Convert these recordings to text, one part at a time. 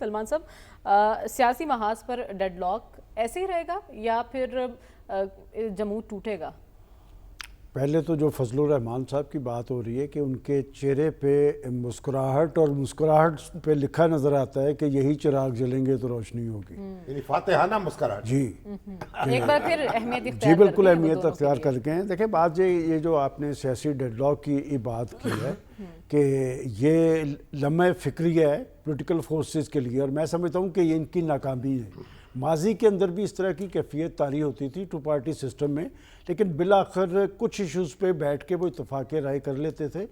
سلمان صاحب سیاسی محاذ پر dead lock ایسے ہی رہے گا یا پھر جمود ٹوٹے گا؟ پہلے تو جو فضل الرحمان صاحب کی بات ہو رہی ہے کہ ان کے چہرے پہ مسکراہٹ اور مسکراہٹ پہ لکھا نظر آتا ہے کہ یہی چراغ جلیں گے تو روشنی ہوگی، یعنی فاتحانہ مسکراہٹ۔ جی ایک بار پھر اہمیت اختیار جی بالکل اہمیت اختیار کر کے ہیں۔ دیکھیں بات یہ جو آپ نے سیاسی ڈیڈ لاک کی بات کی ہے کہ یہ لمحہ فکری ہے پولیٹیکل فورسز کے لیے، اور میں سمجھتا ہوں کہ یہ ان کی ناکامی ہے۔ ماضی کے اندر بھی اس طرح کی کیفیت طاری ہوتی تھی ٹو پارٹی سسٹم میں، لیکن بالآخر کچھ ایشوز پہ بیٹھ کے وہ اتفاق رائے کر لیتے تھے۔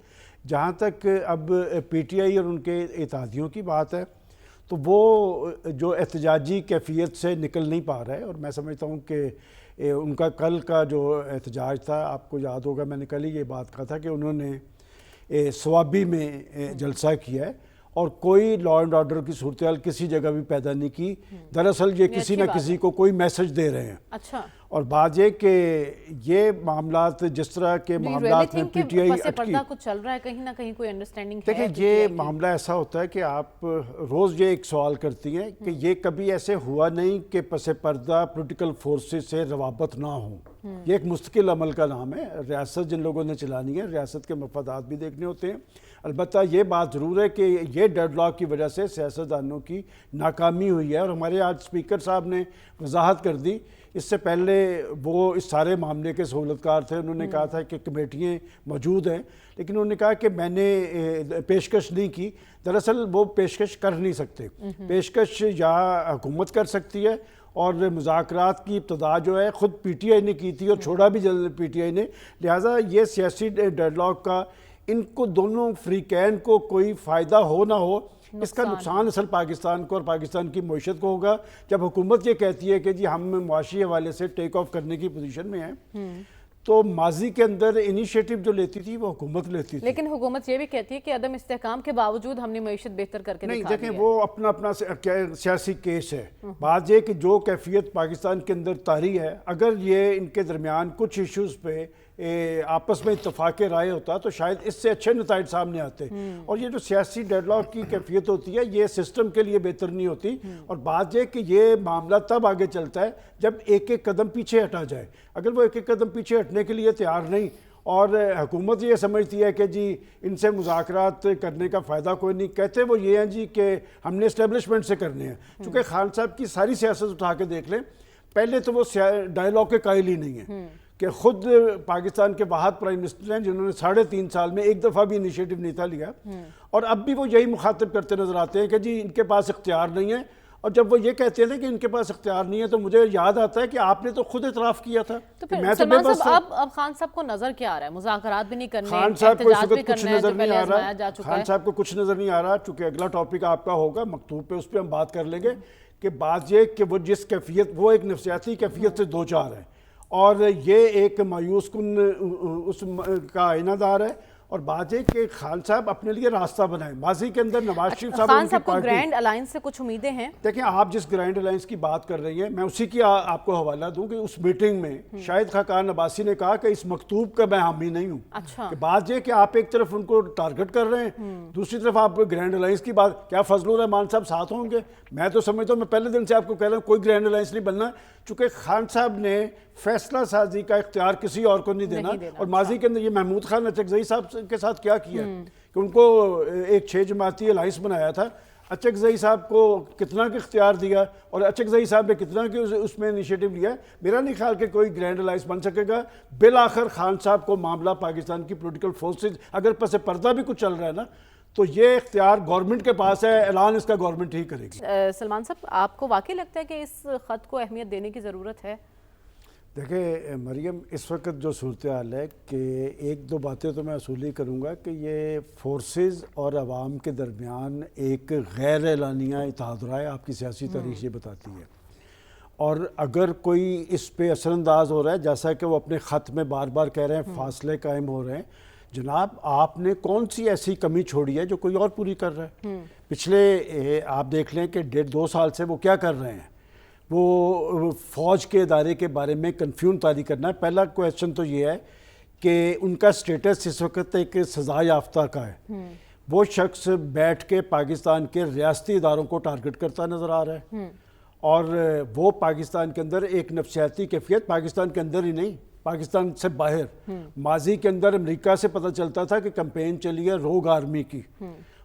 جہاں تک اب پی ٹی آئی اور ان کے اتحادیوں کی بات ہے تو وہ جو احتجاجی کیفیت سے نکل نہیں پا رہا ہے، اور میں سمجھتا ہوں کہ ان کا کل کا جو احتجاج تھا، آپ کو یاد ہوگا میں نے کل ہی یہ بات کہا تھا کہ انہوں نے صوابی میں جلسہ کیا ہے اور کوئی لا اینڈ آرڈر کی صورتحال کسی جگہ بھی پیدا نہیں کی۔ دراصل یہ کسی نہ کسی کو کوئی میسج دے رہے ہیں۔ اچھا، اور بات یہ کہ یہ معاملات جس طرح کے معاملات میں پی ٹی آئی اٹکی کچھ چل رہا ہے، کہیں نہ کہیں کوئی انڈرسٹینڈنگ ہے؟ دیکھیں یہ معاملہ ایسا ہوتا ہے کہ آپ روز یہ ایک سوال کرتی ہیں کہ یہ کبھی ایسے ہوا نہیں کہ پس پردہ پولیٹیکل فورسز سے روابط نہ ہوں۔ یہ ایک مستقل عمل کا نام ہے۔ ریاست جن لوگوں نے چلانی ہے، ریاست کے مفادات بھی دیکھنے ہوتے ہیں۔ البتہ یہ بات ضرور ہے کہ یہ ڈیڈ لاک کی وجہ سے سیاستدانوں کی ناکامی ہوئی ہے، اور ہمارے آج اسپیکر صاحب نے وضاحت کر دی۔ اس سے پہلے وہ اس سارے معاملے کے سہولتکار تھے، انہوں نے کہا تھا کہ کمیٹیاں موجود ہیں، لیکن انہوں نے کہا کہ میں نے پیشکش نہیں کی۔ دراصل وہ پیشکش کر نہیں سکتے۔ پیشکش یا حکومت کر سکتی ہے، اور مذاکرات کی ابتدا جو ہے خود پی ٹی آئی نے کی تھی اور چھوڑا بھی جلد پی ٹی آئی نے۔ لہٰذا یہ سیاسی ڈیڈ لاک کا ان کو دونوں فریقین کو کوئی فائدہ ہو نہ ہو، اس کا نقصان اصل پاکستان کو اور پاکستان کی معیشت کو ہوگا۔ جب حکومت یہ کہتی ہے کہ جی ہم معاشی حوالے سے ٹیک آف کرنے کی پوزیشن میں ہیں، تو ماضی کے اندر انیشیٹو جو لیتی تھی وہ حکومت لیتی تھی، لیکن حکومت یہ بھی کہتی ہے کہ عدم استحکام کے باوجود ہم نے معیشت بہتر کر کے نہیں دکھا دی دیکھیں ہے۔ وہ اپنا اپنا سیاسی کیس ہے۔ بات یہ کہ جو کیفیت پاکستان کے اندر طاری ہے، اگر یہ ان کے درمیان کچھ ایشوز پہ آپس میں اتفاق رائے ہوتا تو شاید اس سے اچھے نتائج سامنے آتے۔ اور یہ جو سیاسی ڈیڈ لاک کی کیفیت ہوتی ہے یہ سسٹم کے لیے بہتر نہیں ہوتی، اور بات یہ کہ یہ معاملہ تب آگے چلتا ہے جب ایک ایک قدم پیچھے ہٹا جائے۔ اگر وہ ایک ایک قدم پیچھے ہٹنے کے لیے تیار نہیں، اور حکومت یہ سمجھتی ہے کہ جی ان سے مذاکرات کرنے کا فائدہ کوئی نہیں، کہتے وہ یہ ہیں جی کہ ہم نے اسٹیبلشمنٹ سے کرنے ہیں۔ چونکہ خان صاحب کی ساری سیاست اٹھا کے دیکھ لیں، پہلے تو وہ ڈائیلاگ کے قائل ہی نہیں ہیں، کہ خود پاکستان کے واحد پرائم منسٹر ہیں جنہوں نے 3.5 سال میں ایک دفعہ بھی انیشیٹو نہیں تھا لیا، اور اب بھی وہ یہی مخاطب کرتے نظر آتے ہیں کہ جی ان کے پاس اختیار نہیں ہے۔ اور جب وہ یہ کہتے ہیں کہ ان کے پاس اختیار نہیں ہے تو مجھے یاد آتا ہے کہ آپ نے تو خود اعتراف کیا تھا۔ تو پھر سلمان صاحب اب خان صاحب کو نظر کیا آ رہا ہے؟ مذاکرات بھی نہیں کرنے، خان صاحب کو اس احتجاج بھی وقت کچھ کرنا ہے نظر جو نہیں پہلے آ رہا آزمایا جا چکا ہے۔ خان صاحب کو کچھ نظر نہیں آ رہا، چونکہ اگلا ٹاپک آپ کا ہوگا مکتوب پہ، اس پہ ہم بات کر لیں گے کہ بات یہ کہ وہ جس کیفیت، وہ ایک نفسیاتی کیفیت سے دو چار ہے، اور یہ ایک مایوس کن اس کا آئینہ دار ہے۔ اور بات ہے کہ خان صاحب اپنے لیے راستہ بنائیں۔ ماضی کے اندر نواز شریف صاحب خان صاحب کو گرینڈ الائنس سے کچھ امیدیں ہیں؟ دیکھیں آپ جس گرینڈ الائنس کی بات کر رہی ہیں، میں اسی کی آپ کو حوالہ دوں کہ اس میٹنگ میں شاہد خاقان عباسی نے کہا کہ اس مکتوب کا میں حامی نہیں ہوں۔ اچھا، کہ بات یہ کہ آپ ایک طرف ان کو ٹارگٹ کر رہے ہیں، دوسری طرف آپ گرینڈ الائنس کی بات، کیا فضل الرحمان صاحب ساتھ ہوں گے؟ میں تو سمجھتا ہوں، میں پہلے دن سے آپ کو کہہ رہا ہوں کوئی گرینڈ الائنس نہیں بننا، چونکہ خان صاحب نے فیصلہ سازی کا اختیار کسی اور کو نہیں دینا۔ اور ماضی کے اندر یہ محمود خان اچکزئی صاحب کے ساتھ کیا کیا کہ ان کو ایک 6 جماعتی الائنس بنایا تھا، اچکزئی صاحب کو کتنا کہ اختیار دیا اور اچکزئی صاحب نے کتنا کہ اس میں انیشیٹو لیا۔ میرا نہیں خیال کہ کوئی گرینڈ الائنس بن سکے گا۔ بالآخر خان صاحب کو معاملہ پاکستان کی پولیٹیکل فورسز اگر پس پردہ بھی کچھ چل رہا ہے نا، تو یہ اختیار گورنمنٹ کے پاس ہے، اعلان اس کا گورنمنٹ ہی کرے گی۔ سلمان صاحب آپ کو واقعی لگتا ہے کہ اس خط کو اہمیت دینے کی ضرورت ہے؟ دیکھیں مریم، اس وقت جو صورتحال ہے کہ ایک دو باتیں تو میں اصولی کروں گا کہ یہ فورسز اور عوام کے درمیان ایک غیر اعلانیہ اتحاد رائے آپ کی سیاسی تاریخ یہ بتاتی ہے، اور اگر کوئی اس پہ اثر انداز ہو رہا ہے، جیسا کہ وہ اپنے خط میں بار بار کہہ رہے ہیں فاصلے قائم ہو رہے ہیں، جناب آپ نے کون سی ایسی کمی چھوڑی ہے جو کوئی اور پوری کر رہا ہے؟ پچھلے آپ دیکھ لیں کہ 1.5-2 سال سے وہ کیا کر رہے ہیں؟ وہ فوج کے ادارے کے بارے میں کنفیوژن طاری کرنا ہے۔ پہلا کویسچن تو یہ ہے کہ ان کا سٹیٹس اس وقت ایک سزا یافتہ کا ہے۔ وہ شخص بیٹھ کے پاکستان کے ریاستی اداروں کو ٹارگٹ کرتا نظر آ رہا ہے، اور وہ پاکستان کے اندر ایک نفسیاتی کیفیت، پاکستان کے اندر ہی نہیں، پاکستان سے باہر ماضی کے اندر امریکہ سے پتہ چلتا تھا کہ کمپین چلی ہے روگ آرمی کی،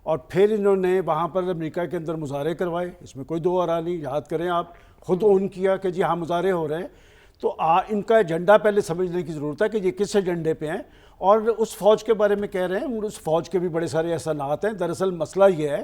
اور پھر انہوں نے وہاں پر امریکہ کے اندر مظاہرے کروائے، اس میں کوئی دو آرا نہیں، یاد کریں آپ، خود اون کیا کہ جی ہاں مظاہرے ہو رہے ہیں، تو ان کا ایجنڈا پہلے سمجھنے کی ضرورت ہے کہ یہ کس ایجنڈے پہ ہیں، اور اس فوج کے بارے میں کہہ رہے ہیں، اس فوج کے بھی بڑے سارے احسانات ہیں۔ دراصل مسئلہ یہ ہے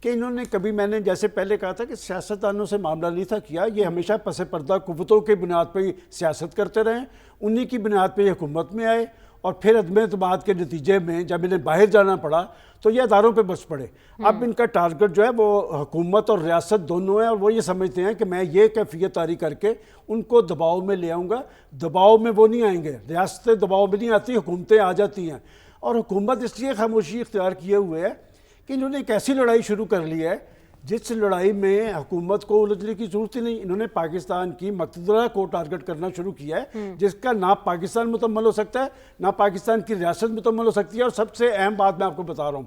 کہ انہوں نے کبھی، میں نے جیسے پہلے کہا تھا کہ سیاستدانوں سے معاملہ نہیں تھا کیا، یہ ہمیشہ پس پردہ قوتوں کی بنیاد پہ سیاست کرتے رہے، انہی کی بنیاد پہ یہ حکومت میں آئے، اور پھر عدم اعتماد کے نتیجے میں جب انہیں باہر جانا پڑا تو یہ اداروں پہ بس پڑے۔ اب ان کا ٹارگٹ جو ہے وہ حکومت اور ریاست دونوں ہیں، اور وہ یہ سمجھتے ہیں کہ میں یہ کیفیت طاری کر کے ان کو دباؤ میں لے آؤں گا۔ دباؤ میں وہ نہیں آئیں گے، ریاستیں دباؤ میں نہیں آتی، حکومتیں آ جاتی ہیں، اور حکومت اس لیے خاموشی اختیار کیے ہوئے ہے کہ انہوں نے ایک ایسی لڑائی شروع کر لی ہے جس لڑائی میں حکومت کو الجھنے کی ضرورت ہی نہیں۔ انہوں نے پاکستان کی مقتدرہ کو ٹارگٹ کرنا شروع کیا ہے، جس کا نہ پاکستان مکمل ہو سکتا ہے، نہ پاکستان کی ریاست مکمل ہو سکتی ہے، اور سب سے اہم بات میں آپ کو بتا رہا ہوں،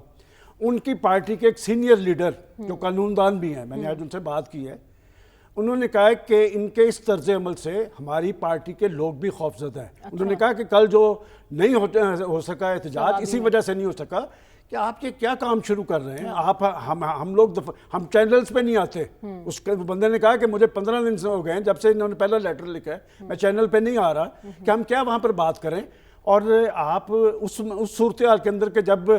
ان کی پارٹی کے ایک سینئر لیڈر جو قانون دان بھی ہیں، میں نے آج ان سے بات کی ہے، انہوں نے کہا کہ ان کے اس طرز عمل سے ہماری پارٹی کے لوگ بھی خوفزدہ ہیں۔ انہوں نے کہا کہ کل جو نہیں ہو سکا احتجاج اسی وجہ سے نہیں ہو سکا کہ آپ یہ کیا کام شروع کر رہے ہیں، آپ ہم لوگ ہم چینلز پہ نہیں آتے۔ اس بندے نے کہا کہ مجھے 15 دن سے ہو گئے ہیں جب سے انہوں نے پہلا لیٹر لکھا ہے، میں چینل پہ نہیں آ رہا کہ ہم کیا وہاں پر بات کریں۔ اور آپ اس صورتحال کے اندر کہ جب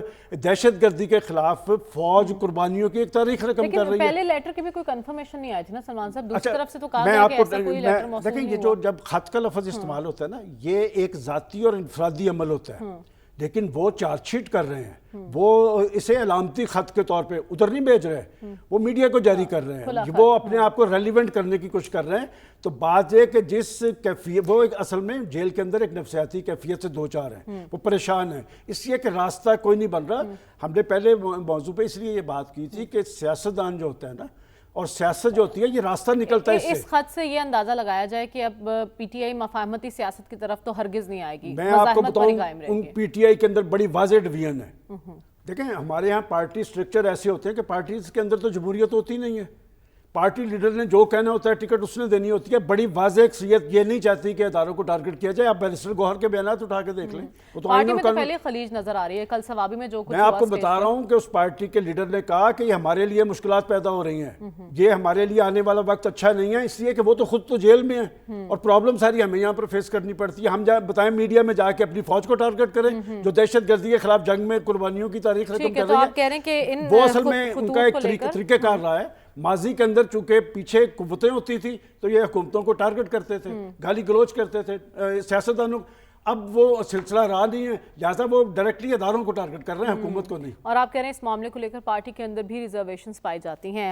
دہشت گردی کے خلاف فوج قربانیوں کی ایک تاریخ رقم کر رہی ہے۔ پہلے لیٹر کی بھی کوئی کنفرمیشن نہیں آئی تھی نا سلمان صاحب، دوسری طرف سے تو کہا گیا کہ ایسا کوئی لیٹر موصول نہیں ہوا۔ دیکھیں، یہ جو جب خط کا لفظ استعمال ہوتا ہے نا، یہ ایک ذاتی اور انفرادی عمل ہوتا ہے، لیکن وہ چارج شیٹ کر رہے ہیں، وہ اسے علامتی خط کے طور پہ ادھر نہیں بھیج رہے ہیں، وہ میڈیا کو جاری کر رہے ہیں، وہ اپنے آپ کو ریلیونٹ کرنے کی کوشش کر رہے ہیں۔ تو بات یہ کہ جس کیفیت، وہ اصل میں جیل کے اندر ایک نفسیاتی کیفیت سے دو چار ہیں، وہ پریشان ہیں، اس لیے کہ راستہ کوئی نہیں بن رہا۔ ہم نے پہلے موضوع پہ اس لیے یہ بات کی تھی کہ سیاستدان جو ہوتا ہے نا، اور سیاست جو ہوتی ہے، یہ راستہ نکلتا ہے اس سے۔ اس خط سے یہ اندازہ لگایا جائے کہ اب پی ٹی آئی مفاہمتی سیاست کی طرف تو ہرگز نہیں آئے گی، میں آپ کو مزاحمت پر ہی بتاؤں، قائم رہے ان گی۔ پی ٹی آئی کے اندر بڑی واضح ڈویژن ہے۔ دیکھیں، ہمارے ہاں پارٹی سٹرکچر ایسے ہوتے ہیں کہ پارٹیز کے اندر تو جمہوریت ہوتی نہیں ہے، پارٹی لیڈر نے جو کہنا ہوتا ہے ٹکٹ اس نے دینی ہوتی ہے۔ بڑی واضح اکثریت یہ نہیں چاہتی کہ اداروں کو ٹارگٹ کیا جائے۔ آپ بیرسٹر گوہر کے بیانات اٹھا کے دیکھ لیں، وہ تو پارٹی میں تو پہلے خلیج نظر آ رہی ہے، کل سوابی میں جو کچھ میں آپ کو بتا رہا ہوں کہ اس پارٹی کے لیڈر نے کہا کہ یہ ہمارے لیے مشکلات پیدا ہو رہی ہیں، یہ ہمارے لیے آنے والا وقت اچھا نہیں ہے، اس لیے کہ وہ تو خود تو جیل میں ہیں، اور پرابلم ساری ہمیں یہاں پر فیس کرنی پڑتی ہے۔ ہم بتائیں میڈیا میں جا کے اپنی فوج کو ٹارگٹ کریں جو دہشت گردی کے خلاف جنگ میں قربانیوں کی تاریخ رقم کر رہی ہے۔ وہ اصل میں ان کا ایک طریقہ کار رہا ہے۔ ماضی کے اندر چونکہ پیچھے قوتیں ہوتی تھی تو یہ حکومتوں کو ٹارگٹ کرتے تھے، گالی گلوچ کرتے تھے سیاستدانوں، اب وہ سلسلہ رہا نہیں ہے، لہٰذا وہ ڈائریکٹلی اداروں کو ٹارگٹ کر رہے ہیں، حکومت کو نہیں۔ اور آپ کہہ رہے ہیں اس معاملے کو لے کر پارٹی کے اندر بھی ریزرویشنز پائی جاتی ہیں۔